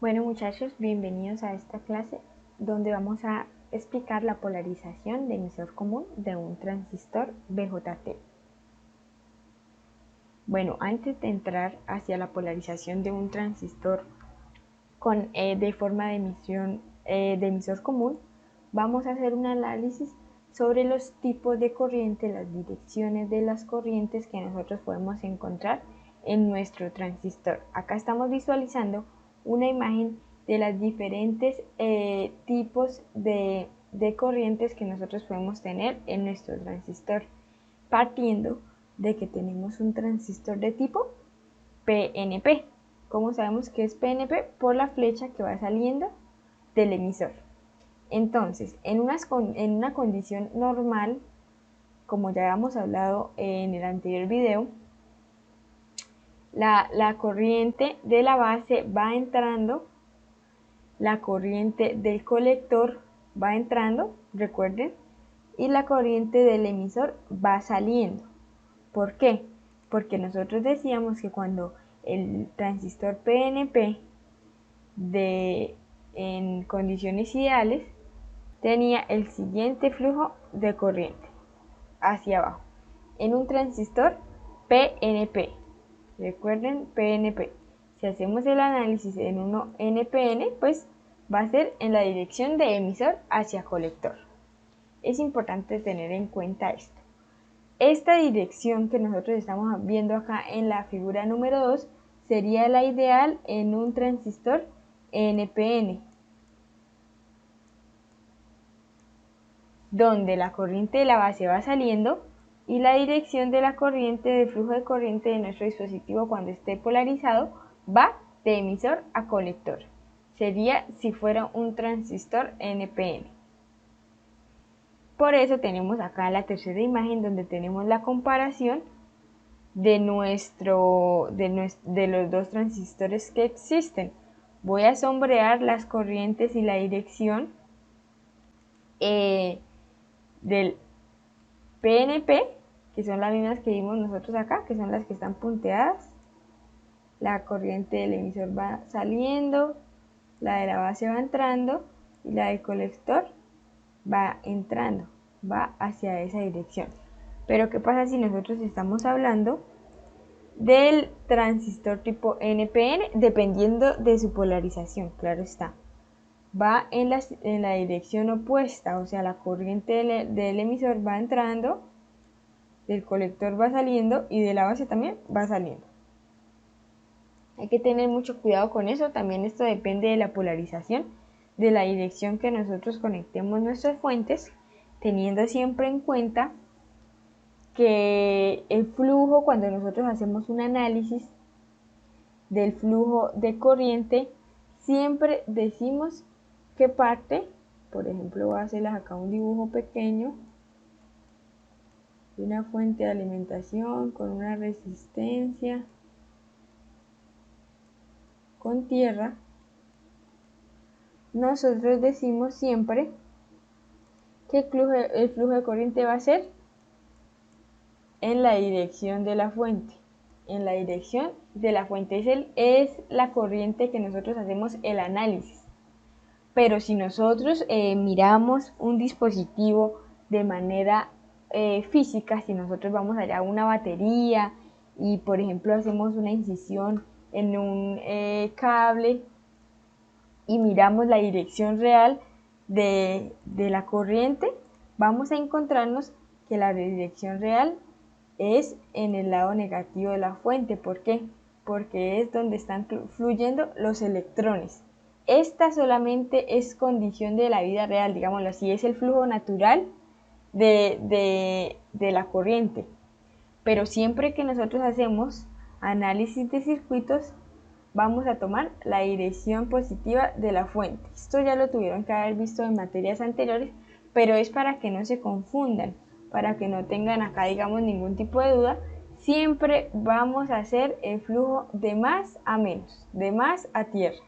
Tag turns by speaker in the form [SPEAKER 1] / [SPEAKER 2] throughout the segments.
[SPEAKER 1] Bueno muchachos, bienvenidos a esta clase donde vamos a explicar la polarización de emisor común de un transistor BJT. Bueno, antes de entrar hacia la polarización de un transistor de forma de emisor común, vamos a hacer un análisis sobre los tipos de corriente, las direcciones de las corrientes que nosotros podemos encontrar en nuestro transistor. Acá estamos visualizando una imagen de los diferentes tipos de corrientes que nosotros podemos tener en nuestro transistor, partiendo de que tenemos un transistor de tipo PNP. ¿Cómo sabemos que es PNP? Por la flecha que va saliendo del emisor. Entonces, en una condición normal, como ya habíamos hablado en el anterior video, la corriente de la base va entrando, la corriente del colector va entrando, recuerden, y la corriente del emisor va saliendo. ¿Por qué? Porque nosotros decíamos que cuando el transistor PNP en condiciones ideales tenía el siguiente flujo de corriente hacia abajo en un transistor PNP. Recuerden, PNP. Si hacemos el análisis en uno NPN, pues va a ser en la dirección de emisor hacia colector. Es importante tener en cuenta esto. Esta dirección que nosotros estamos viendo acá en la figura número 2 sería la ideal en un transistor NPN, donde la corriente de la base va saliendo y la dirección de la corriente, de flujo de corriente de nuestro dispositivo cuando esté polarizado, va de emisor a colector. Sería si fuera un transistor NPN. Por eso tenemos acá la tercera imagen donde tenemos la comparación de los dos transistores que existen. Voy a sombrear las corrientes y la dirección del PNP, que son las mismas que vimos nosotros acá, que son las que están punteadas. La corriente del emisor va saliendo, la de la base va entrando y la del colector va entrando, va hacia esa dirección. Pero ¿qué pasa si nosotros estamos hablando del transistor tipo NPN? Dependiendo de su polarización, claro está, va en la dirección opuesta, o sea, la corriente del emisor va entrando, del colector va saliendo y de la base también va saliendo. Hay que tener mucho cuidado con eso. También esto depende de la polarización, de la dirección que nosotros conectemos nuestras fuentes, teniendo siempre en cuenta que el flujo, cuando nosotros hacemos un análisis del flujo de corriente, siempre decimos qué parte. Por ejemplo, voy a hacerles acá un dibujo pequeño de una fuente de alimentación con una resistencia, con tierra. Nosotros decimos siempre que el flujo de corriente va a ser en la dirección de la fuente. En la dirección de la fuente es la corriente que nosotros hacemos el análisis. Pero si nosotros miramos un dispositivo de manera física, si nosotros vamos allá a una batería y por ejemplo hacemos una incisión en un cable y miramos la dirección real de la corriente, vamos a encontrarnos que la dirección real es en el lado negativo de la fuente. ¿Por qué? Porque es donde están fluyendo los electrones. Esta solamente es condición de la vida real, digámoslo así, es el flujo natural de la corriente. Pero siempre que nosotros hacemos análisis de circuitos, vamos a tomar la dirección positiva de la fuente. Esto ya lo tuvieron que haber visto en materias anteriores, pero es para que no se confundan, para que no tengan acá, digamos, ningún tipo de duda. Siempre vamos a hacer el flujo de más a menos, de más a tierra,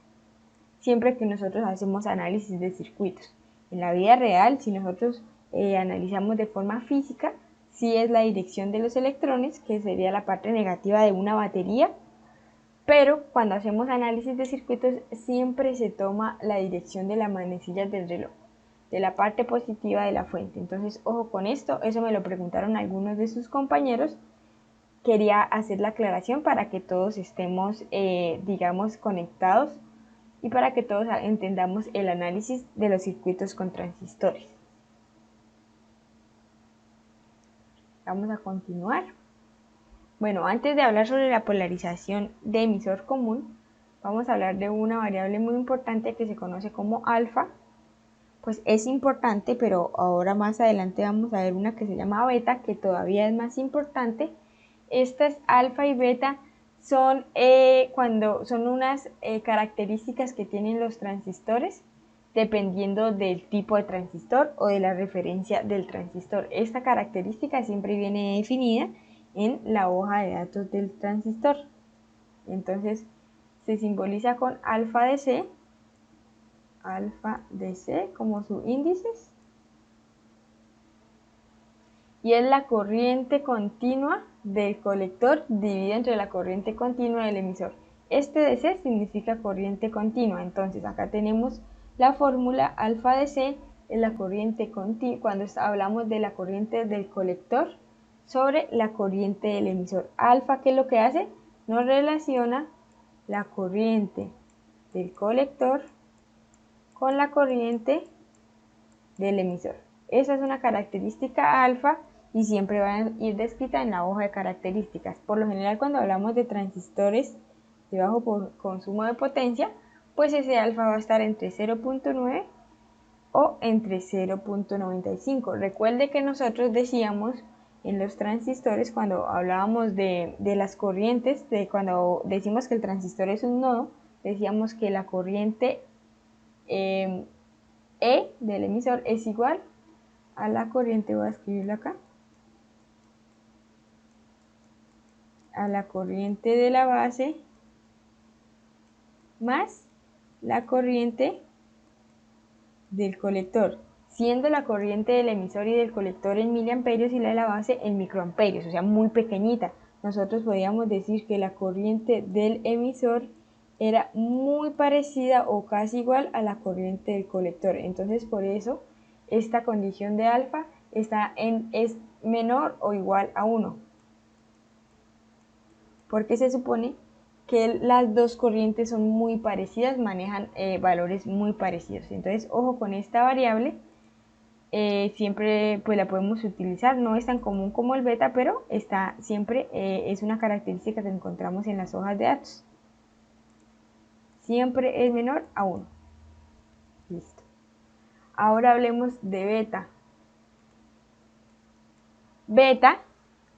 [SPEAKER 1] siempre que nosotros hacemos análisis de circuitos. En la vida real, si nosotros analizamos de forma física, sí es la dirección de los electrones, que sería la parte negativa de una batería, pero cuando hacemos análisis de circuitos siempre se toma la dirección de las manecillas del reloj, de la parte positiva de la fuente. Entonces, ojo con esto, eso me lo preguntaron algunos de sus compañeros. Quería hacer la aclaración para que todos estemos, digamos, conectados y para que todos entendamos el análisis de los circuitos con transistores. Vamos a continuar. Bueno, antes de hablar sobre la polarización de emisor común, vamos a hablar de una variable muy importante que se conoce como alfa. Pues es importante, pero ahora más adelante vamos a ver una que se llama beta, que todavía es más importante. Estas alfa y beta son, son unas características que tienen los transistores dependiendo del tipo de transistor o de la referencia del transistor. Esta característica siempre viene definida en la hoja de datos del transistor. Entonces se simboliza con alfa de C como sus índices, y es la corriente continua del colector dividida entre la corriente continua del emisor. Este de C significa corriente continua. Entonces acá tenemos la fórmula: alfa de C es la corriente continua cuando hablamos de la corriente del colector sobre la corriente del emisor. Alfa, ¿qué es lo que hace? Nos relaciona la corriente del colector con la corriente del emisor. Esa es una característica alfa y siempre va a ir descrita en la hoja de características. Por lo general, cuando hablamos de transistores de bajo consumo de potencia, pues ese alfa va a estar entre 0.9 o entre 0.95. Recuerde que nosotros decíamos en los transistores, cuando hablábamos de las corrientes, cuando decimos que el transistor es un nodo, decíamos que la corriente E del emisor es igual a la corriente, voy a escribirlo acá, a la corriente de la base más la corriente del colector, siendo la corriente del emisor y del colector en miliamperios y la de la base en microamperios, o sea, muy pequeñita. Nosotros podríamos decir que la corriente del emisor era muy parecida o casi igual a la corriente del colector. Entonces, por eso esta condición de alfa es menor o igual a 1, porque se supone que las dos corrientes son muy parecidas, manejan valores muy parecidos. Entonces, ojo con esta variable, siempre pues la podemos utilizar, no es tan común como el beta, pero siempre es una característica que encontramos en las hojas de datos. Siempre es menor a 1. Listo. Ahora hablemos de beta. Beta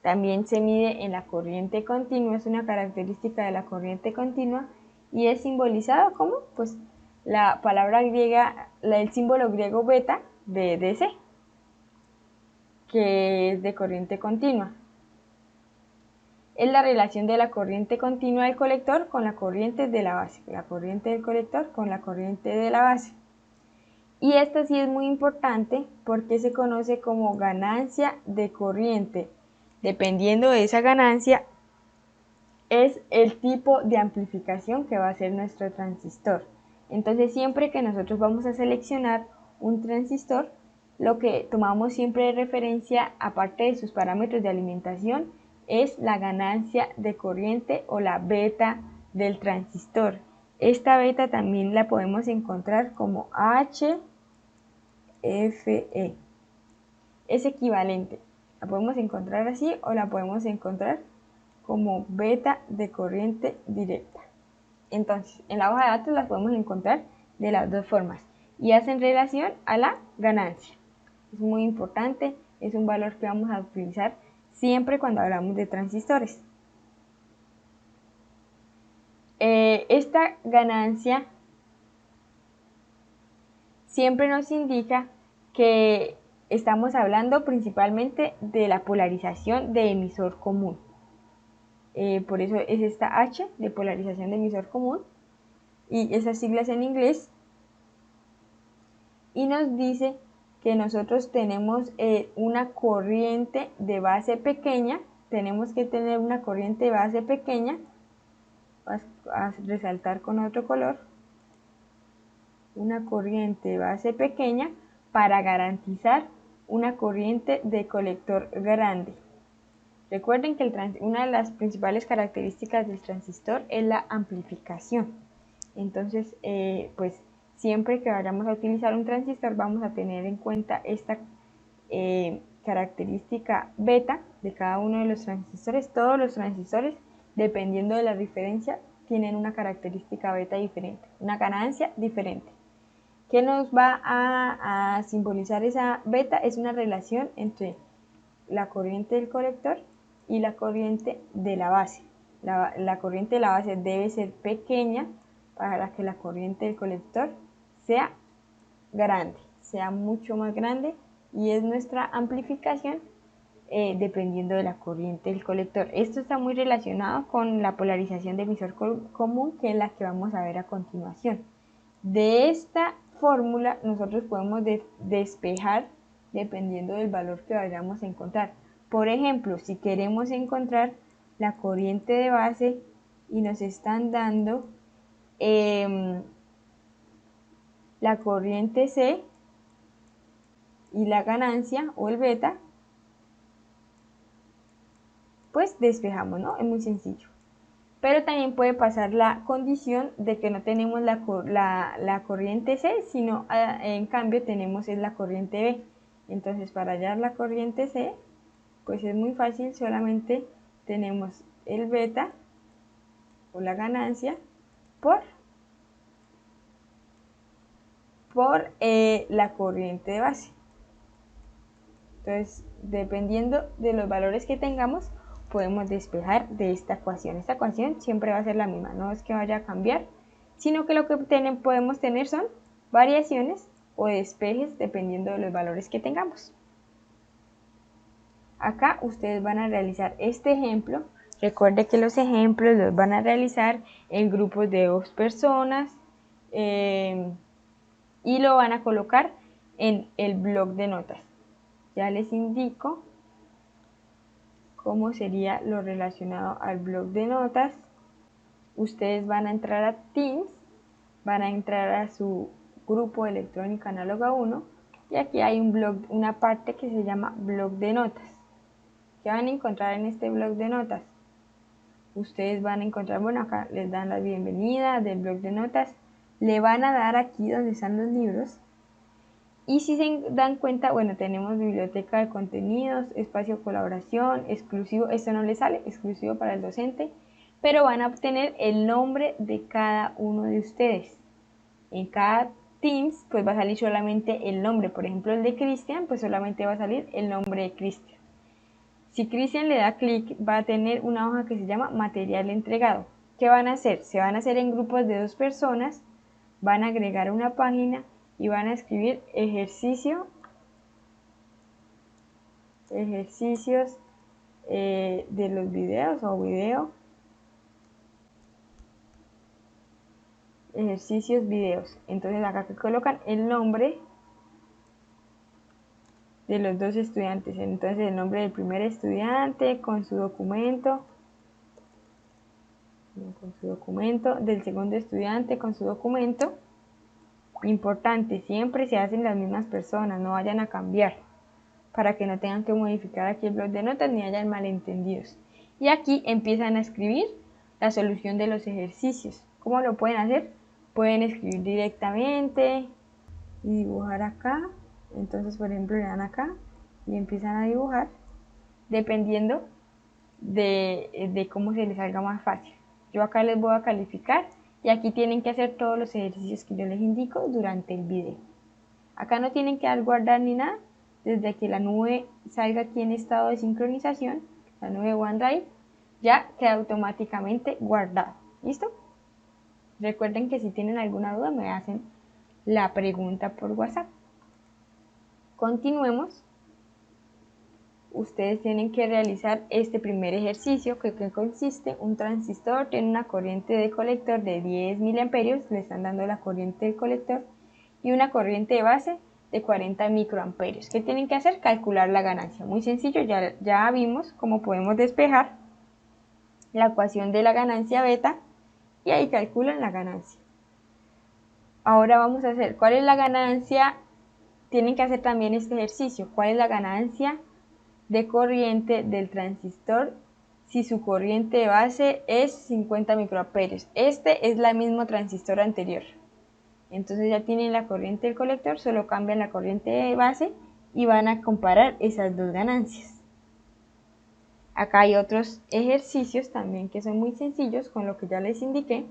[SPEAKER 1] también se mide en la corriente continua, es una característica de la corriente continua y es simbolizado como pues la palabra griega, el símbolo griego beta de DC, que es de corriente continua. Es la relación de la corriente continua del colector con la corriente de la base, la corriente del colector con la corriente de la base. Y esta sí es muy importante porque se conoce como ganancia de corriente. Dependiendo de esa ganancia es el tipo de amplificación que va a hacer nuestro transistor. Entonces, siempre que nosotros vamos a seleccionar un transistor, lo que tomamos siempre de referencia, aparte de sus parámetros de alimentación, es la ganancia de corriente o la beta del transistor. Esta beta también la podemos encontrar como HFE. Es equivalente. La podemos encontrar así o la podemos encontrar como beta de corriente directa. Entonces, en la hoja de datos las podemos encontrar de las dos formas y hacen relación a la ganancia. Es muy importante, es un valor que vamos a utilizar siempre cuando hablamos de transistores. Esta ganancia siempre nos indica que estamos hablando principalmente de la polarización de emisor común. Por eso es esta H de polarización de emisor común y esas siglas en inglés, y nos dice que nosotros tenemos una corriente de base pequeña, tenemos que tener una corriente de base pequeña, voy a a resaltar con otro color, una corriente base pequeña para garantizar una corriente de colector grande. Recuerden que una de las principales características del transistor es la amplificación. Entonces, pues siempre que vayamos a utilizar un transistor vamos a tener en cuenta esta característica beta de cada uno de los transistores. Todos los transistores, dependiendo de la diferencia, tienen una característica beta diferente, una ganancia diferente. ¿Qué nos va a simbolizar esa beta? Es una relación entre la corriente del colector y la corriente de la base. La corriente de la base debe ser pequeña para que la corriente del colector sea grande, sea mucho más grande, y es nuestra amplificación dependiendo de la corriente del colector. Esto está muy relacionado con la polarización de emisor común, que es la que vamos a ver a continuación. De esta fórmula nosotros podemos despejar dependiendo del valor que vayamos a encontrar. Por ejemplo, si queremos encontrar la corriente de base y nos están dando la corriente C y la ganancia o el beta, pues despejamos, ¿no? Es muy sencillo. Pero también puede pasar la condición de que no tenemos la corriente C, sino en cambio tenemos la corriente B. Entonces, para hallar la corriente C, pues es muy fácil, solamente tenemos el beta o la ganancia por la corriente de base. Entonces, dependiendo de los valores que tengamos, podemos despejar de esta ecuación. Esta ecuación siempre va a ser la misma, no es que vaya a cambiar, sino que lo que podemos tener son variaciones o despejes dependiendo de los valores que tengamos. Acá ustedes van a realizar este ejemplo. Recuerde que los ejemplos los van a realizar en grupos de 2 personas y lo van a colocar en el bloc de notas. Ya les indico cómo sería lo relacionado al bloc de notas. Ustedes van a entrar a Teams, van a entrar a su grupo electrónica análoga 1 y aquí hay una parte que se llama bloc de notas. ¿Qué van a encontrar en este bloc de notas? Ustedes van a encontrar, bueno, acá les dan la bienvenida del bloc de notas, le van a dar aquí donde están los libros. Y si se dan cuenta, bueno, tenemos biblioteca de contenidos, espacio de colaboración, exclusivo, esto no les sale, exclusivo para el docente, pero van a obtener el nombre de cada uno de ustedes. En cada Teams, pues va a salir solamente el nombre, por ejemplo el de Cristian, pues solamente va a salir el nombre de Cristian. Si Cristian le da clic, va a tener una hoja que se llama material entregado. ¿Qué van a hacer? Se van a hacer en grupos de 2 personas, van a agregar una página y van a escribir ejercicios de los videos o ejercicios videos. Entonces acá que colocan el nombre de los 2 estudiantes, entonces el nombre del primer estudiante con su documento, del segundo estudiante con su documento. Importante, siempre se hacen las mismas personas, no vayan a cambiar, para que no tengan que modificar aquí el bloc de notas ni hayan malentendidos. Y aquí empiezan a escribir la solución de los ejercicios. ¿Cómo lo pueden hacer? Pueden escribir directamente y dibujar acá. Entonces, por ejemplo, le dan acá y empiezan a dibujar dependiendo de cómo se les salga más fácil. Yo acá les voy a calificar y aquí tienen que hacer todos los ejercicios que yo les indico durante el video. Acá no tienen que dar guardar ni nada. Desde que la nube salga aquí en estado de sincronización, la nube OneDrive, ya queda automáticamente guardado. ¿Listo? Recuerden que si tienen alguna duda me hacen la pregunta por WhatsApp. Continuemos. Ustedes tienen que realizar este primer ejercicio que consiste: un transistor tiene una corriente de colector de 10 miliamperios, le están dando la corriente del colector, y una corriente de base de 40 microamperios. ¿Qué tienen que hacer? Calcular la ganancia. Muy sencillo, ya vimos cómo podemos despejar la ecuación de la ganancia beta y ahí calculan la ganancia. Ahora vamos a hacer, ¿cuál es la ganancia? Tienen que hacer también este ejercicio. ¿Cuál es la ganancia de corriente del transistor si su corriente de base es 50 microamperios? Este es el mismo transistor anterior. Entonces ya tienen la corriente del colector, solo cambian la corriente de base y van a comparar esas dos ganancias. Acá hay otros ejercicios también que son muy sencillos con lo que ya les indiqué.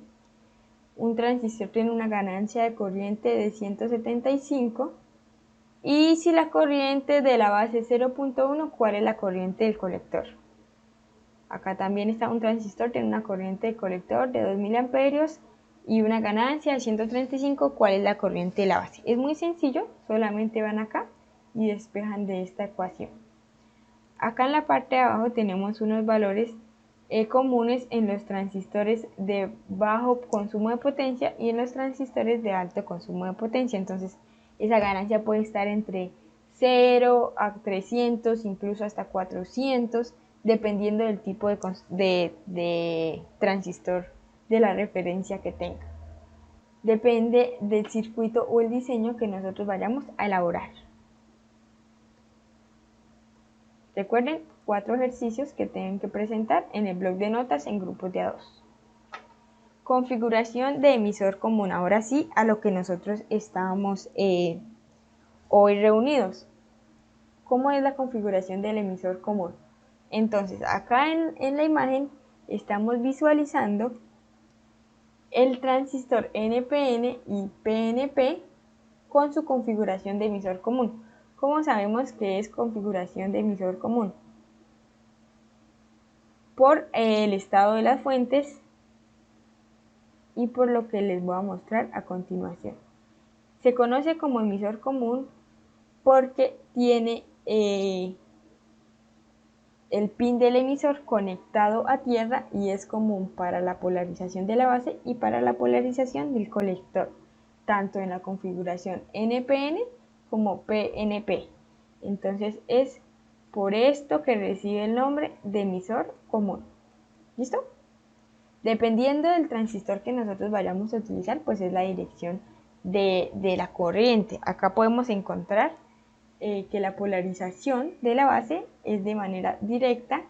[SPEAKER 1] Un transistor tiene una ganancia de corriente de 175 y si la corriente de la base es 0.1, ¿cuál es la corriente del colector? Acá también está un transistor, tiene una corriente de colector de 2 miliamperios y una ganancia de 135, ¿cuál es la corriente de la base? Es muy sencillo, solamente van acá y despejan de esta ecuación. Acá en la parte de abajo tenemos unos valores comunes en los transistores de bajo consumo de potencia y en los transistores de alto consumo de potencia. Entonces esa ganancia puede estar entre 0 a 300, incluso hasta 400, dependiendo del tipo de transistor de la referencia que tenga. Depende del circuito o el diseño que nosotros vayamos a elaborar. Recuerden 4 ejercicios que tienen que presentar en el bloc de notas en grupos de A2. Configuración de emisor común. Ahora sí, a lo que nosotros estábamos hoy reunidos. ¿Cómo es la configuración del emisor común? Entonces, acá en la imagen estamos visualizando el transistor NPN y PNP con su configuración de emisor común. ¿Cómo sabemos que es configuración de emisor común? Por el estado de las fuentes y por lo que les voy a mostrar a continuación. Se conoce como emisor común porque tiene el pin del emisor conectado a tierra y es común para la polarización de la base y para la polarización del colector, tanto en la configuración NPN como PNP. Entonces es por esto que recibe el nombre de emisor común. ¿Listo? Dependiendo del transistor que nosotros vayamos a utilizar, pues es la dirección de la corriente. Acá podemos encontrar que la polarización de la base es de manera directa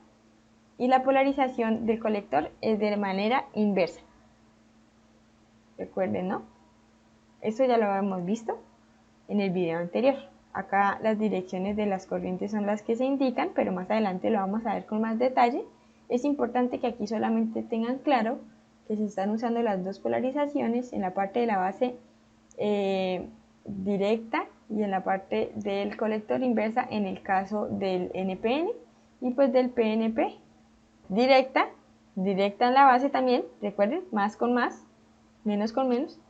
[SPEAKER 1] y la polarización del colector es de manera inversa. Recuerden, ¿no? Esto ya lo habíamos visto en el video anterior. Acá las direcciones de las corrientes son las que se indican, pero más adelante lo vamos a ver con más detalle. Es importante que aquí solamente tengan claro que se están usando las dos polarizaciones en la parte de la base directa y en la parte del colector inversa en el caso del NPN y pues del PNP. Directa en la base también, recuerden, más con más, menos con menos,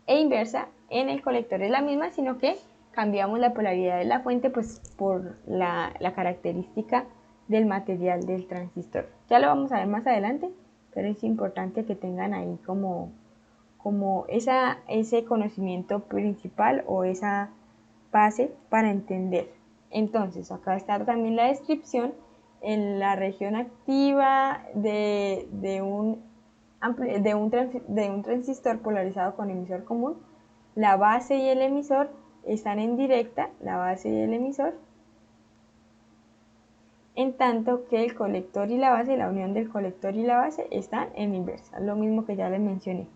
[SPEAKER 1] e inversa en el colector es la misma, sino que cambiamos la polaridad de la fuente pues por la característica del material del transistor. Ya lo vamos a ver más adelante, pero es importante que tengan ahí como ese conocimiento principal o esa base para entender. Entonces, acá está también la descripción en la región activa de un transistor polarizado con emisor común. La base y el emisor están en directa, la base y el emisor, en tanto que el colector y la base, la unión del colector y la base están en inversa, lo mismo que ya les mencioné.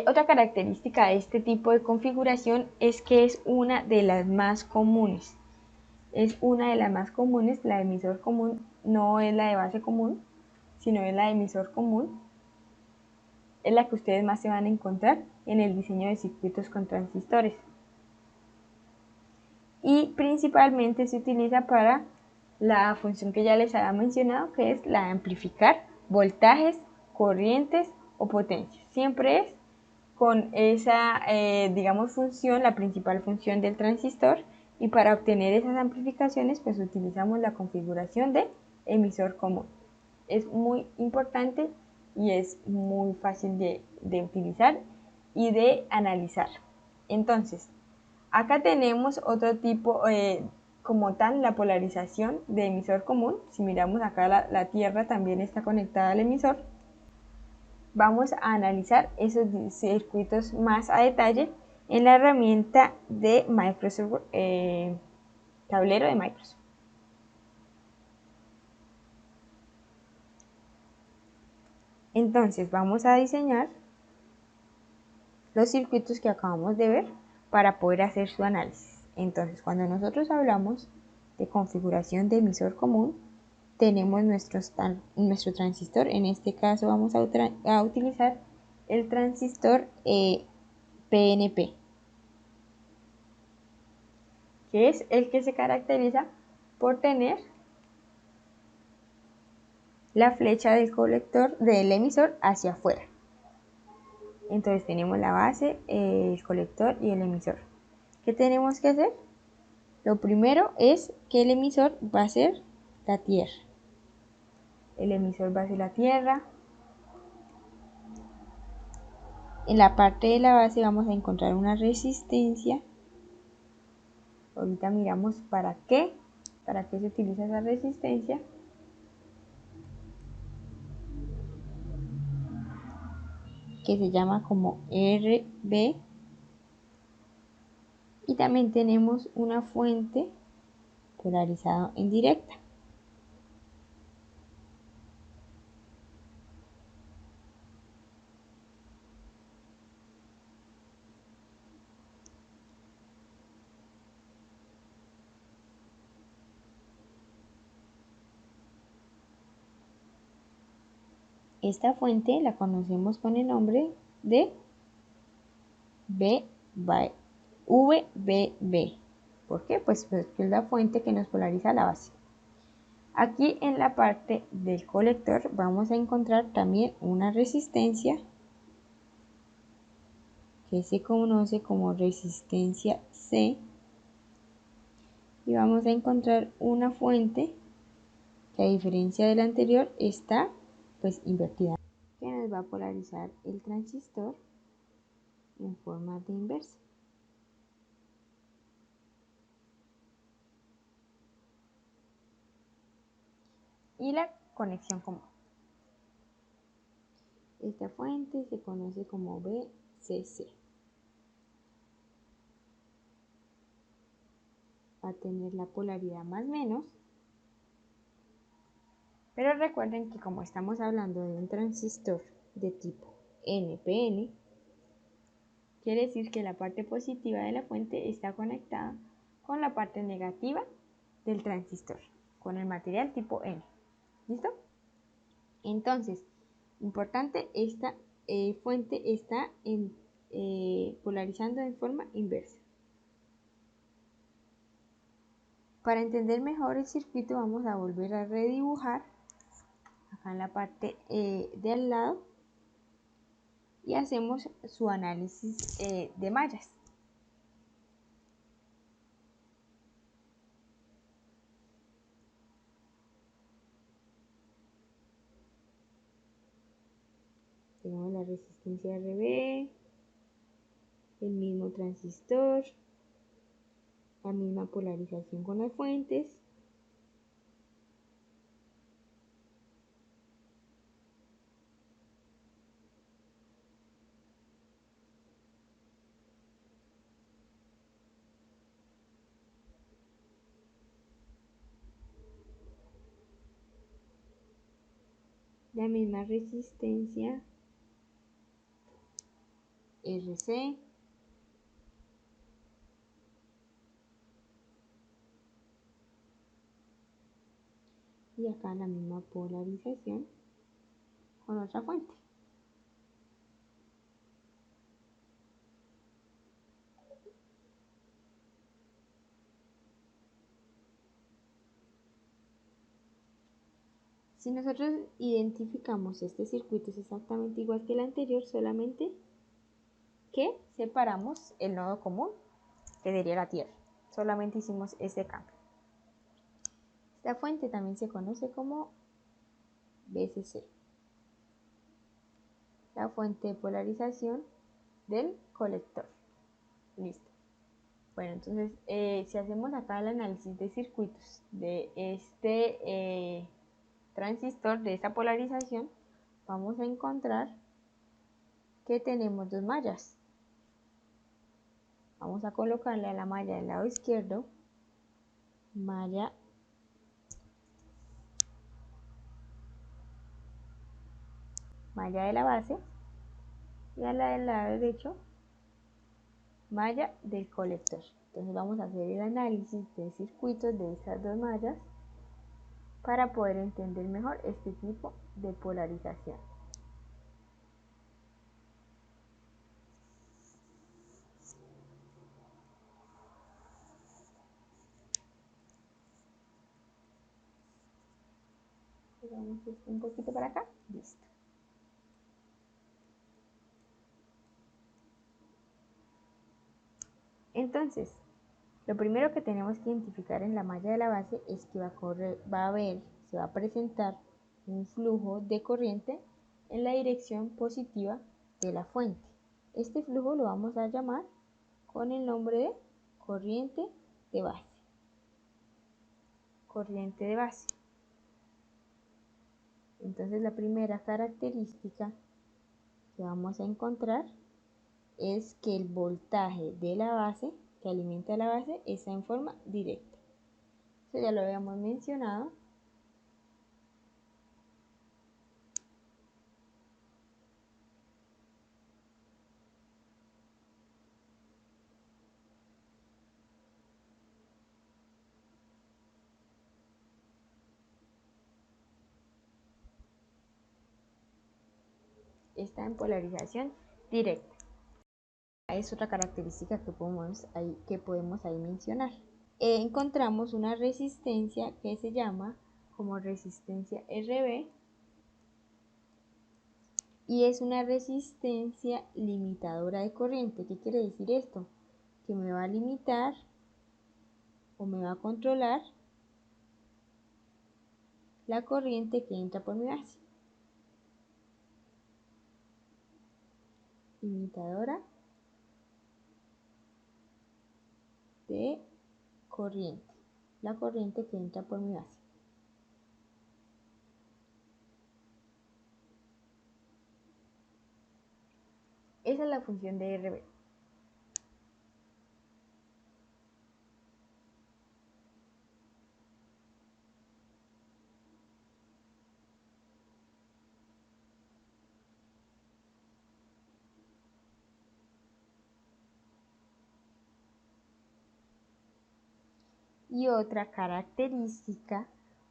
[SPEAKER 1] Otra característica de este tipo de configuración es que es una de las más comunes. Es una de las más comunes, la de emisor común, no es la de base común, sino es la de emisor común. Es la que ustedes más se van a encontrar en el diseño de circuitos con transistores. Y principalmente se utiliza para la función que ya les había mencionado, que es la de amplificar voltajes, corrientes o potencias. Siempre es con esa, digamos, función, la principal función del transistor, y para obtener esas amplificaciones pues utilizamos la configuración de emisor común. Es muy importante y es muy fácil de utilizar y de analizar. Entonces, acá tenemos otro tipo, como tal, la polarización de emisor común. Si miramos acá la tierra también está conectada al emisor. vamos a analizar esos circuitos más a detalle en la herramienta de Microsoft, tablero de Microsoft. Entonces vamos a diseñar los circuitos que acabamos de ver para poder hacer su análisis. Entonces, cuando nosotros hablamos de configuración de emisor común, tenemos nuestro transistor. En este caso vamos a utilizar el transistor PNP, que es el que se caracteriza por tener la flecha del colector del emisor hacia afuera. Entonces tenemos la base, el colector y el emisor. ¿Qué tenemos que hacer? Lo primero es que el emisor va a ser la tierra. El emisor va a ser la tierra. En la parte de la base vamos a encontrar una resistencia. Ahorita miramos para qué se utiliza esa resistencia. Que se llama como RB. Y también tenemos una fuente polarizada en directa. Esta fuente la conocemos con el nombre de VBB. ¿Por qué? Pues porque es la fuente que nos polariza la base. Aquí en la parte del colector vamos a encontrar también una resistencia que se conoce como resistencia C, y vamos a encontrar una fuente que, a diferencia de la anterior, está pues invertida, que nos va a polarizar el transistor en forma de inversa. Y la conexión común. Esta fuente se conoce como VCC. Va a tener la polaridad más menos. Pero recuerden que como estamos hablando de un transistor de tipo NPN, quiere decir que la parte positiva de la fuente está conectada con la parte negativa del transistor, con el material tipo N. ¿Listo? Entonces, importante, esta fuente está polarizando en forma inversa. Para entender mejor el circuito vamos a volver a redibujar acá en la parte de al lado y hacemos su análisis de mallas. Tenemos la resistencia RB, el mismo transistor, la misma polarización con las fuentes. La misma resistencia RC. Y acá la misma polarización con otra fuente. Si nosotros identificamos este circuito es exactamente igual que el anterior, solamente que separamos el nodo común, que sería la tierra. Solamente hicimos este cambio. Esta fuente también se conoce como VCC, la fuente de polarización del colector. Listo. Bueno, entonces si hacemos acá el análisis de circuitos de este transistor, de esta polarización, vamos a encontrar que tenemos dos mallas. Vamos a colocarle a la malla del lado izquierdo, malla de la base, y a la del lado derecho, malla del colector. Entonces vamos a hacer el análisis de circuitos de estas dos mallas para poder entender mejor este tipo de polarización. Vamos un poquito para acá, listo. Entonces, lo primero que tenemos que identificar en la malla de la base es que se va a presentar un flujo de corriente en la dirección positiva de la fuente. Este flujo lo vamos a llamar con el nombre de corriente de base. Corriente de base. Entonces la primera característica que vamos a encontrar es que el voltaje de la base, que alimenta la base, está en forma directa. Eso ya lo habíamos mencionado. Está en polarización directa. Es otra característica que podemos ahí mencionar. Encontramos una resistencia que se llama como resistencia RB y es una resistencia limitadora de corriente. ¿Qué quiere decir esto? Que me va a limitar o me va a controlar la corriente que entra por mi base. Limitadora de corriente, la corriente que entra por mi base. Esa es la función de RB. Y otra característica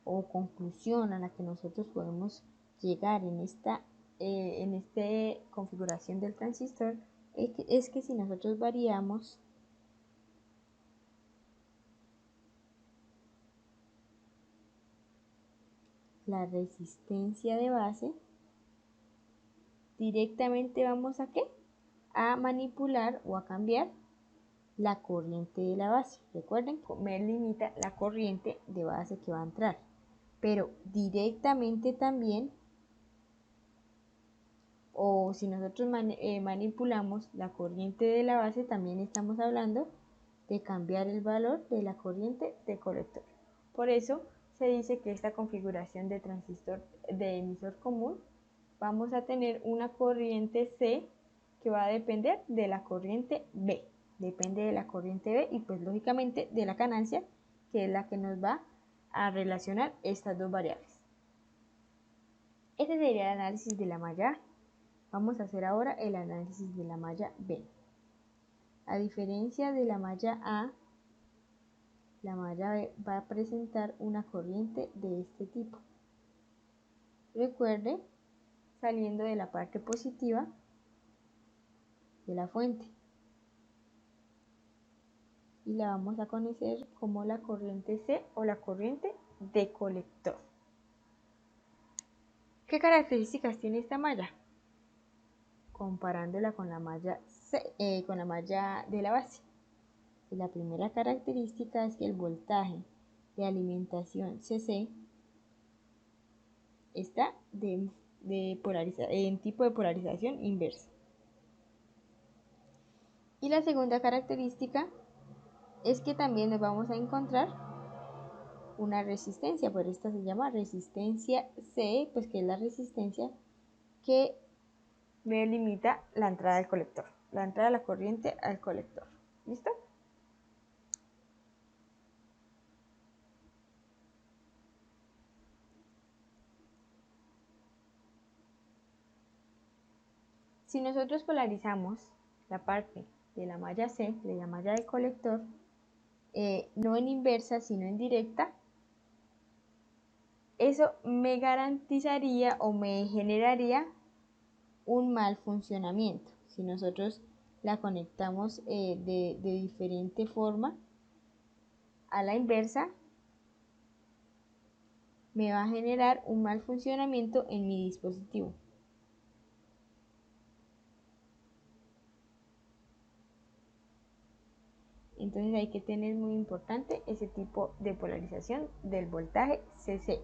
[SPEAKER 1] o conclusión a la que nosotros podemos llegar en esta configuración del transistor es que si nosotros variamos la resistencia de base, directamente vamos a ¿qué? A manipular o a cambiar la corriente de la base. Recuerden, me limita la corriente de base que va a entrar, pero directamente también, o si nosotros manipulamos la corriente de la base, también estamos hablando de cambiar el valor de la corriente de colector. Por eso se dice que esta configuración de transistor de emisor común, vamos a tener una corriente C que va a depender de la corriente B. Depende de la corriente B y pues lógicamente de la ganancia, que es la que nos va a relacionar estas dos variables. Este sería el análisis de la malla A. Vamos a hacer ahora el análisis de la malla B. A diferencia de la malla A, la malla B va a presentar una corriente de este tipo. Recuerde, saliendo de la parte positiva de la fuente. Y la vamos a conocer como la corriente C o la corriente de colector. ¿Qué características tiene esta malla? Comparándola con la malla con la malla de la base. La primera característica es que el voltaje de alimentación CC está en tipo de polarización inversa. Y la segunda característica es que también nos vamos a encontrar una resistencia, por esta se llama resistencia C, pues que es la resistencia que me limita la entrada del colector, la entrada de la corriente al colector. ¿Listo? Si nosotros polarizamos la parte de la malla C, de la malla del colector, no en inversa, sino en directa, eso me garantizaría o me generaría un mal funcionamiento. Si nosotros la conectamos de diferente forma a la inversa, me va a generar un mal funcionamiento en mi dispositivo. Entonces hay que tener muy importante ese tipo de polarización del voltaje CC.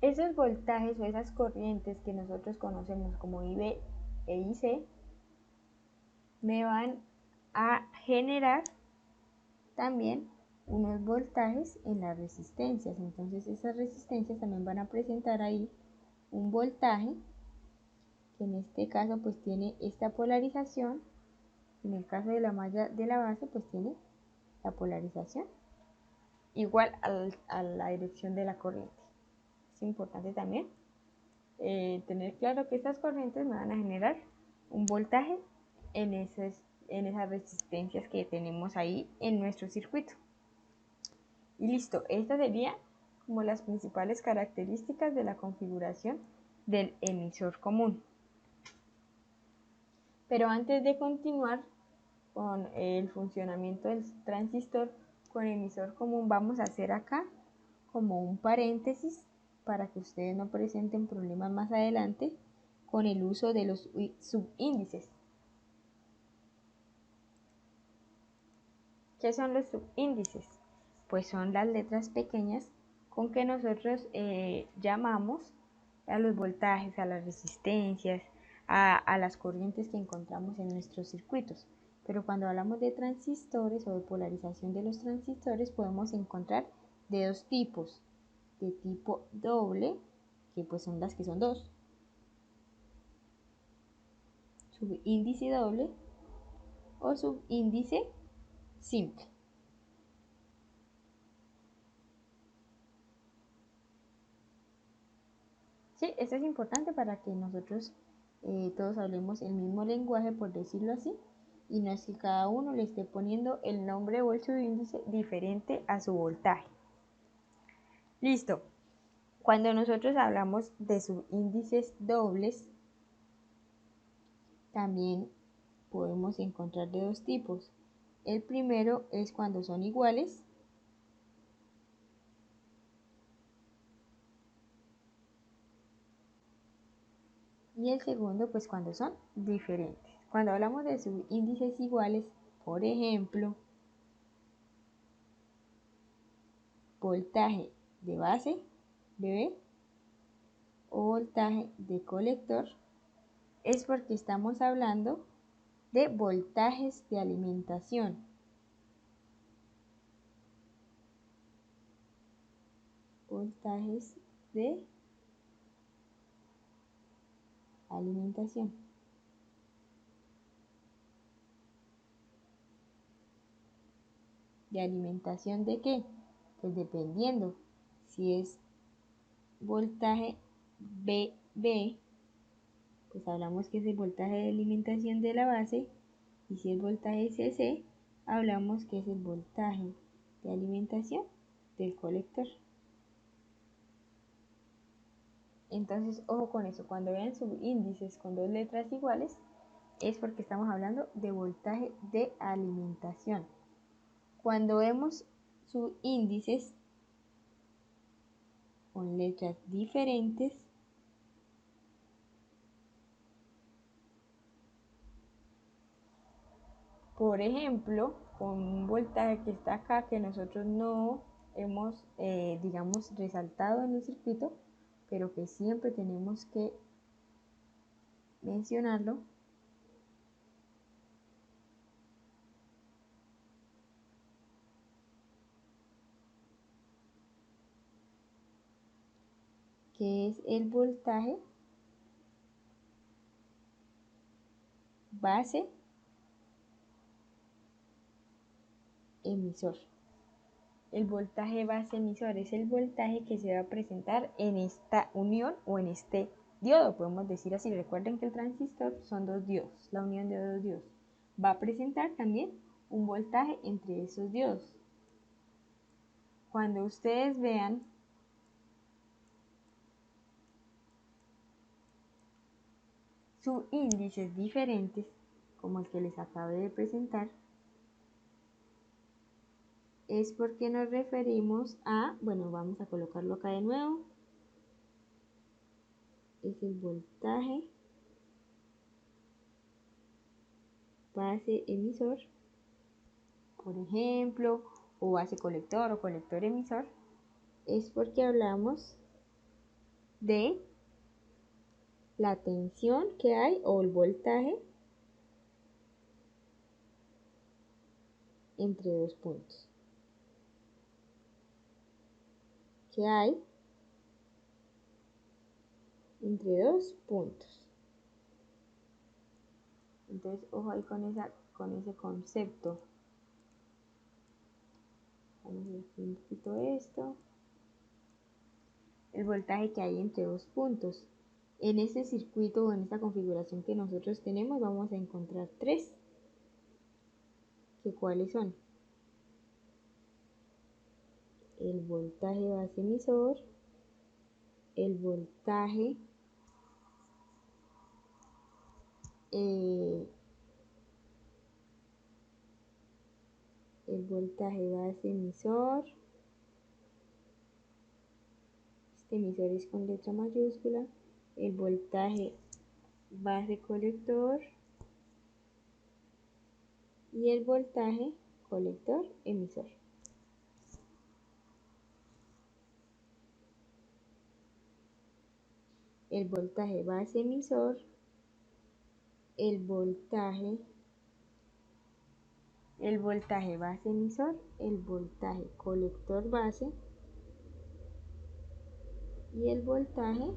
[SPEAKER 1] Esos voltajes o esas corrientes que nosotros conocemos como IB e IC me van a generar también unos voltajes en las resistencias. Entonces esas resistencias también van a presentar ahí un voltaje que en este caso pues tiene esta polarización. En el caso de la malla de la base pues tiene la polarización igual a la dirección de la corriente. Es importante también tener claro que estas corrientes me van a generar un voltaje en esas resistencias que tenemos ahí en nuestro circuito. Y listo, estas serían como las principales características de la configuración del emisor común. Pero antes de continuar con el funcionamiento del transistor con emisor común, vamos a hacer acá como un paréntesis para que ustedes no presenten problemas más adelante con el uso de los subíndices. ¿Qué son los subíndices? Pues son las letras pequeñas con que nosotros llamamos a los voltajes, a las resistencias, a las corrientes que encontramos en nuestros circuitos. Pero cuando hablamos de transistores o de polarización de los transistores, podemos encontrar de dos tipos: de tipo doble, que pues son las que son dos, subíndice doble o subíndice simple. Sí, esto es importante para que nosotros todos hablemos el mismo lenguaje, por decirlo así, y no es que cada uno le esté poniendo el nombre o el subíndice diferente a su voltaje. Listo. Cuando nosotros hablamos de subíndices dobles, también podemos encontrar de dos tipos. El primero es cuando son iguales. Y el segundo, pues cuando son diferentes. Cuando hablamos de subíndices iguales, por ejemplo, voltaje de base, BB, o voltaje de colector, es porque estamos hablando de voltajes de alimentación. Voltajes de alimentación. ¿De alimentación de qué? Pues dependiendo. Si es voltaje BB, pues hablamos que es el voltaje de alimentación de la base. Y si es voltaje CC, hablamos que es el voltaje de alimentación del colector. Entonces, ojo con eso, cuando vean subíndices con dos letras iguales, es porque estamos hablando de voltaje de alimentación. Cuando vemos subíndices con letras diferentes, por ejemplo, con un voltaje que está acá, que nosotros no hemos, digamos, resaltado en el circuito, pero que siempre tenemos que mencionarlo. que es el voltaje base emisor. El voltaje base emisor es el voltaje que se va a presentar en esta unión o en este diodo, podemos decir así. Recuerden que el transistor son dos diodos, la unión de dos diodos. Va a presentar también un voltaje entre esos diodos. Cuando ustedes vean subíndices diferentes, como el que les acabé de presentar, es porque nos referimos a, bueno, vamos a colocarlo acá de nuevo, es el voltaje base emisor, por ejemplo, o base colector o colector emisor, es porque hablamos de la tensión que hay o el voltaje entre dos puntos que hay entre dos puntos. Entonces, ojo ahí con ese concepto. Vamos a ver un poquito esto. El voltaje que hay entre dos puntos. En este circuito o en esta configuración que nosotros tenemos vamos a encontrar tres. ¿Cuáles son? El voltaje base emisor, el voltaje base emisor, este emisor es con letra mayúscula, el voltaje base colector y el voltaje colector emisor. El voltaje base emisor, el voltaje base emisor, el voltaje colector base y el voltaje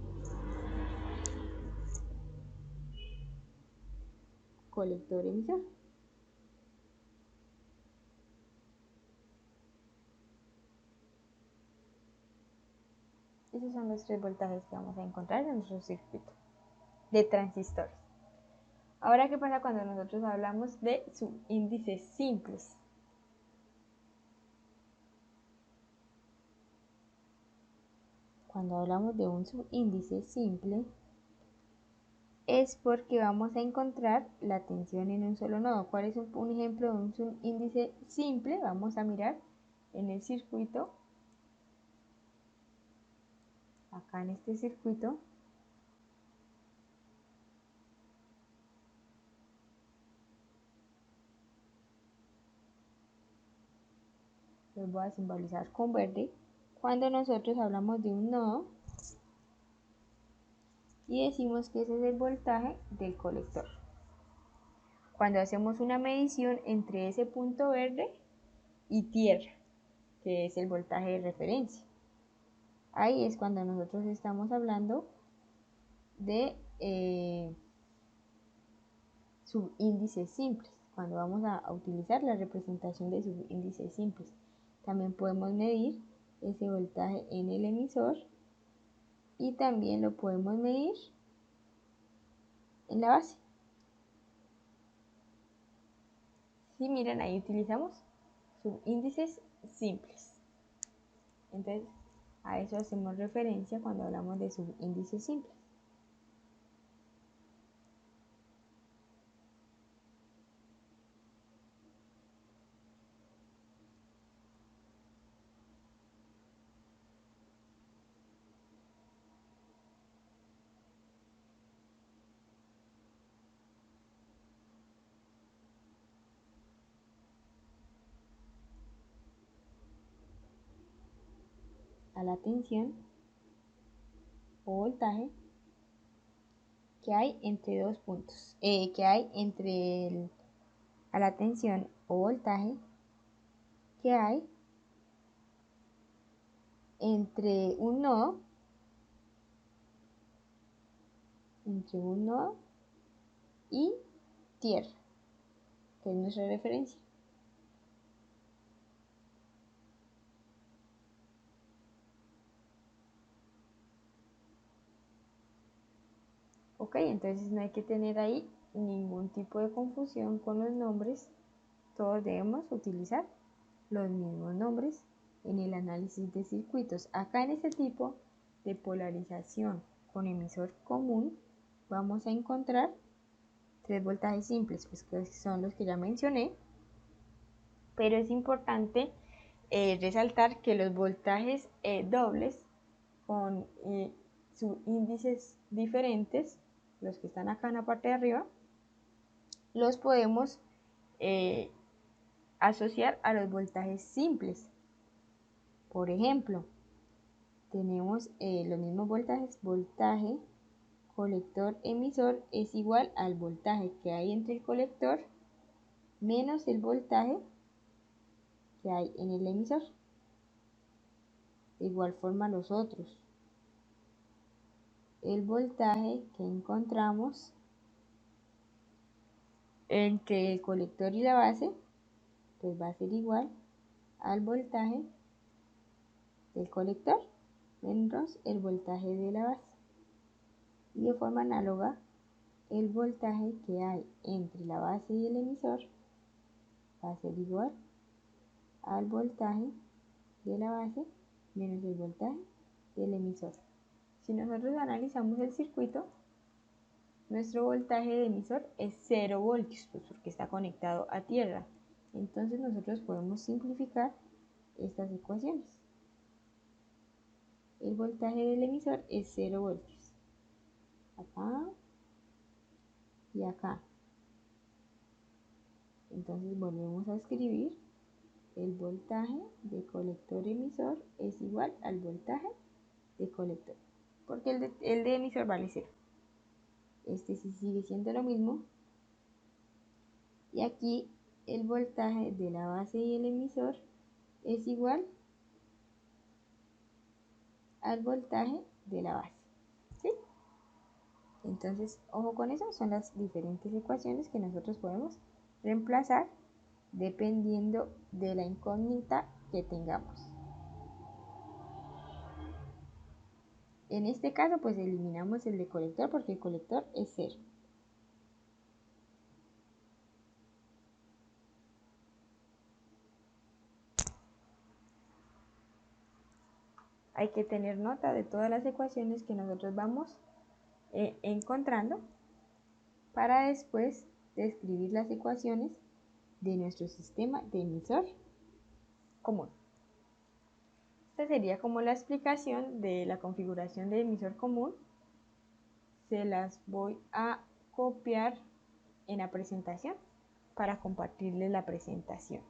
[SPEAKER 1] colector emisor. Esos son los tres voltajes que vamos a encontrar en nuestro circuito de transistores. Ahora, ¿qué pasa cuando nosotros hablamos de subíndices simples? Cuando hablamos de un subíndice simple, es porque vamos a encontrar la tensión en un solo nodo. ¿Cuál es un ejemplo de un subíndice simple? Vamos a mirar en el circuito, acá en este circuito. Los voy a simbolizar con verde. Cuando nosotros hablamos de un nodo y decimos que ese es el voltaje del colector. Cuando hacemos una medición entre ese punto verde y tierra, que es el voltaje de referencia. Ahí es cuando nosotros estamos hablando de subíndices simples, cuando vamos a utilizar la representación de subíndices simples. También podemos medir ese voltaje en el emisor y también lo podemos medir en la base. Si miran, ahí utilizamos subíndices simples. Entonces, a eso hacemos referencia cuando hablamos de subíndices simples. A la tensión o voltaje que hay entre dos puntos, a la tensión o voltaje que hay entre un nodo entre un nodo y tierra, que es nuestra referencia. Ok, entonces no hay que tener ahí ningún tipo de confusión con los nombres. Todos debemos utilizar los mismos nombres en el análisis de circuitos. Acá en este tipo de polarización con emisor común vamos a encontrar tres voltajes simples, pues que son los que ya mencioné, pero es importante resaltar que los voltajes dobles con sus índices diferentes, los que están acá en la parte de arriba, los podemos asociar a los voltajes simples. Por ejemplo, tenemos los mismos voltajes, voltaje colector emisor es igual al voltaje que hay entre el colector menos el voltaje que hay en el emisor. De igual forma los otros. El voltaje que encontramos entre el colector y la base, pues va a ser igual al voltaje del colector menos el voltaje de la base. Y de forma análoga, el voltaje que hay entre la base y el emisor va a ser igual al voltaje de la base menos el voltaje del emisor. Si nosotros analizamos el circuito, nuestro voltaje de emisor es 0 voltios, pues porque está conectado a tierra. Entonces nosotros podemos simplificar estas ecuaciones. El voltaje del emisor es 0 voltios. Acá y acá. Entonces volvemos a escribir. El voltaje de colector emisor es igual al voltaje de colector, porque el de emisor vale 0. Este sí sigue siendo lo mismo. Y aquí el voltaje de la base y el emisor es igual al voltaje de la base. ¿Sí? Entonces, ojo con eso, son las diferentes ecuaciones que nosotros podemos reemplazar dependiendo de la incógnita que tengamos. En este caso, pues eliminamos el de colector porque el colector es 0. Hay que tener nota de todas las ecuaciones que nosotros vamos encontrando para después describir las ecuaciones de nuestro sistema de emisor común. Esta sería como la explicación de la configuración de emisor común. Se las voy a copiar en la presentación para compartirles la presentación.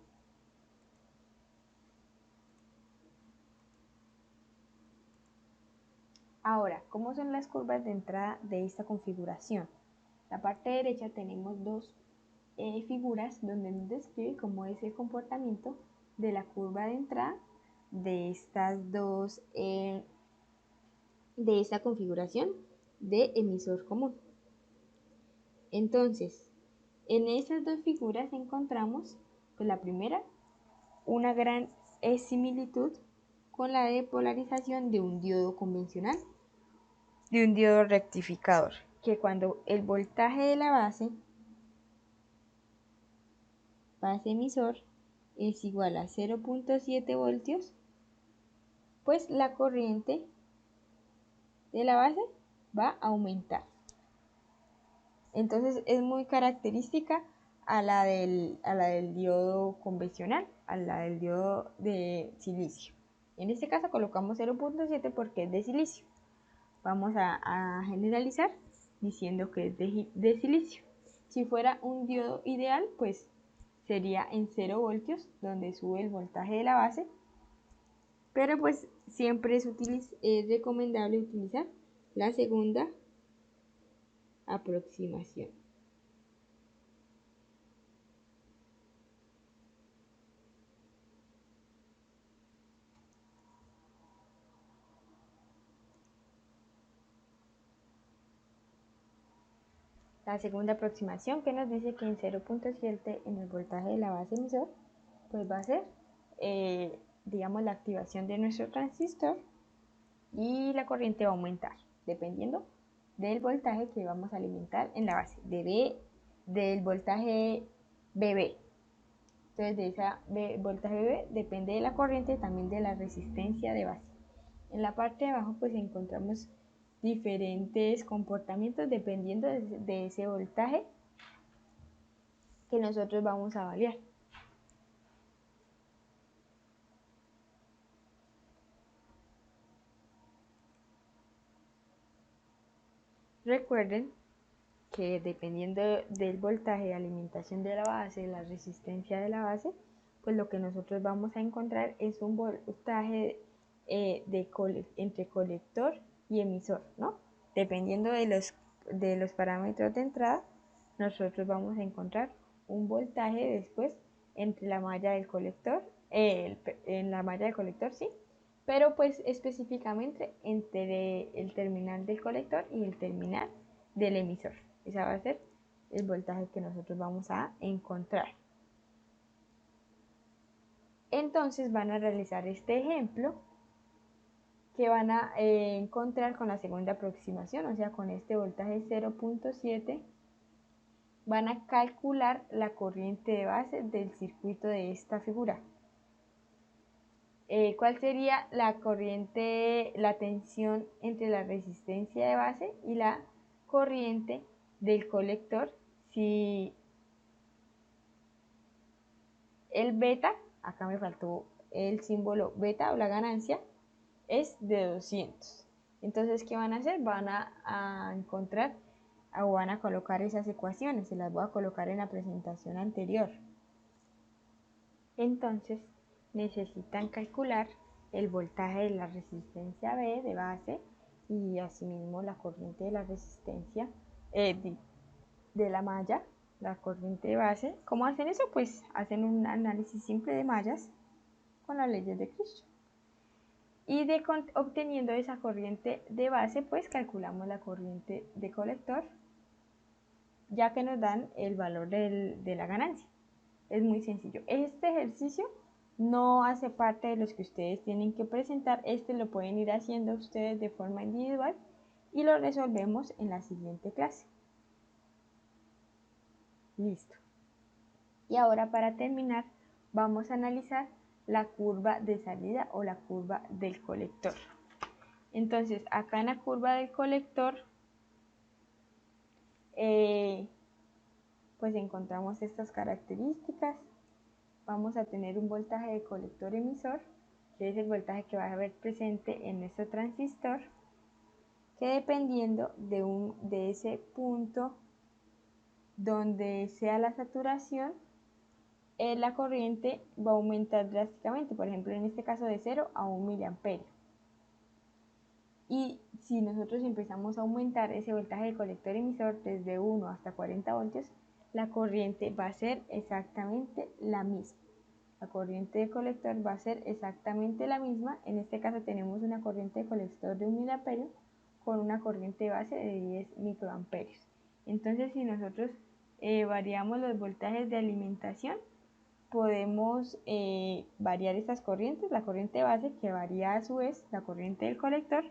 [SPEAKER 1] Ahora, ¿cómo son las curvas de entrada de esta configuración? La parte derecha tenemos dos figuras donde nos describe cómo es el comportamiento de la curva de entrada de estas dos, de esta configuración de emisor común. Entonces, en esas dos figuras encontramos, pues la primera, una gran similitud con la de polarización de un diodo convencional, de un diodo rectificador, que cuando el voltaje de la base emisor es igual a 0.7 voltios, pues la corriente de la base va a aumentar. Entonces es muy característica a la del diodo convencional, a la del diodo de silicio. En este caso colocamos 0.7 porque es de silicio. Vamos a generalizar diciendo que es de silicio. Si fuera un diodo ideal, pues sería en 0 voltios, donde sube el voltaje de la base, pero pues siempre es recomendable utilizar la segunda aproximación. La segunda aproximación que nos dice que en 0.7 en el voltaje de la base emisor, pues va a ser, digamos, la activación de nuestro transistor y la corriente va a aumentar dependiendo del voltaje que vamos a alimentar en la base, del voltaje BB. Entonces de ese voltaje BB depende de la corriente, también de la resistencia de base. En la parte de abajo pues encontramos diferentes comportamientos dependiendo de ese voltaje que nosotros vamos a variar. Recuerden que dependiendo del voltaje de alimentación de la base, la resistencia de la base, pues lo que nosotros vamos a encontrar es un voltaje entre colector y emisor, ¿no? Dependiendo de los parámetros de entrada, nosotros vamos a encontrar un voltaje después entre la malla del colector, en la malla del colector, sí, pero pues específicamente entre el terminal del colector y el terminal del emisor. Ese va a ser el voltaje que nosotros vamos a encontrar. Entonces van a realizar este ejemplo que van a encontrar con la segunda aproximación, o sea, con este voltaje 0.7, van a calcular la corriente de base del circuito de esta figura. ¿Cuál sería la corriente, la tensión entre la resistencia de base y la corriente del colector si el beta, acá me faltó el símbolo beta o la ganancia, es de 200? Entonces, ¿qué van a hacer? Van a encontrar o van a colocar esas ecuaciones, se las voy a colocar en la presentación anterior. Entonces, necesitan calcular el voltaje de la resistencia B de base y asimismo la corriente de la resistencia de la malla, la corriente de base. ¿Cómo hacen eso? Pues hacen un análisis simple de mallas con las leyes de Kirchhoff. Y obteniendo esa corriente de base, pues calculamos la corriente de colector, ya que nos dan el valor de la ganancia. Es muy sencillo. Este ejercicio no hace parte de los que ustedes tienen que presentar. Este lo pueden ir haciendo ustedes de forma individual y lo resolvemos en la siguiente clase. Listo. Y ahora para terminar vamos a analizar la curva de salida o la curva del colector. Entonces acá en la curva del colector pues encontramos estas características. Vamos a tener un voltaje de colector emisor, que es el voltaje que va a haber presente en nuestro transistor, que dependiendo de ese punto donde sea la saturación, la corriente va a aumentar drásticamente, por ejemplo en este caso de 0 a 1 miliamperio. Y si nosotros empezamos a aumentar ese voltaje de colector emisor desde 1 hasta 40 voltios, la corriente va a ser exactamente la misma. La corriente de colector va a ser exactamente la misma. En este caso tenemos una corriente de colector de 1 miliamperio con una corriente base de 10 microamperios. Entonces, si nosotros variamos los voltajes de alimentación, podemos variar estas corrientes, la corriente base que varía a su vez la corriente del colector,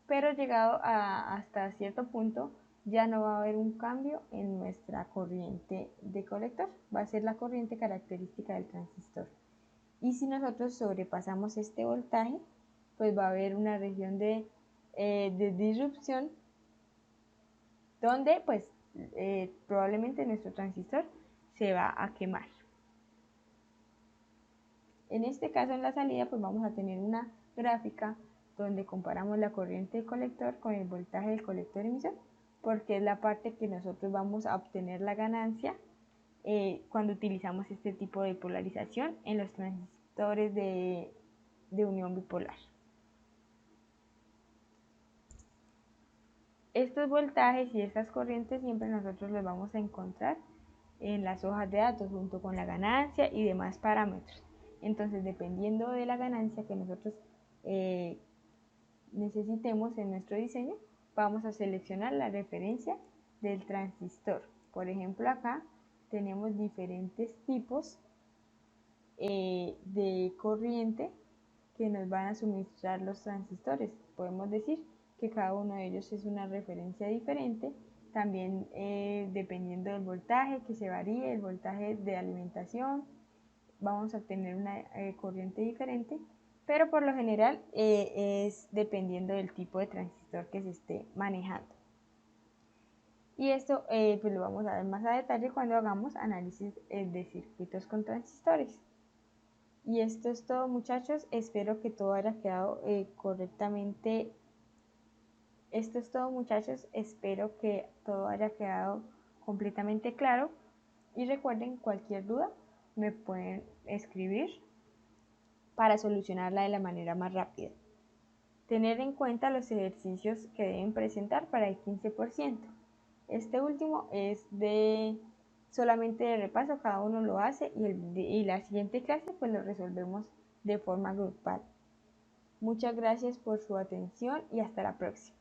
[SPEAKER 1] pero llegado hasta cierto punto ya no va a haber un cambio en nuestra corriente de colector, va a ser la corriente característica del transistor. Y si nosotros sobrepasamos este voltaje, pues va a haber una región de disrupción donde pues probablemente nuestro transistor se va a quemar. En este caso en la salida pues vamos a tener una gráfica donde comparamos la corriente de colector con el voltaje del colector emisor, porque es la parte que nosotros vamos a obtener la ganancia cuando utilizamos este tipo de polarización en los transistores de unión bipolar. Estos voltajes y estas corrientes siempre nosotros los vamos a encontrar en las hojas de datos junto con la ganancia y demás parámetros. Entonces, dependiendo de la ganancia que nosotros necesitemos en nuestro diseño, vamos a seleccionar la referencia del transistor. Por ejemplo, acá tenemos diferentes tipos de corriente que nos van a suministrar los transistores. Podemos decir que cada uno de ellos es una referencia diferente, también dependiendo del voltaje que se varíe, el voltaje de alimentación, vamos a tener una corriente diferente, pero por lo general es dependiendo del tipo de transistor que se esté manejando. Y esto pues lo vamos a ver más a detalle cuando hagamos análisis de circuitos con transistores. Y esto es todo, muchachos, espero que todo haya quedado correctamente. Esto es todo, muchachos, espero que todo haya quedado completamente claro. Y recuerden, cualquier duda me pueden escribir para solucionarla de la manera más rápida. Tener en cuenta los ejercicios que deben presentar para el 15%. Este último es solamente de repaso, cada uno lo hace y la siguiente clase pues lo resolvemos de forma grupal. Muchas gracias por su atención y hasta la próxima.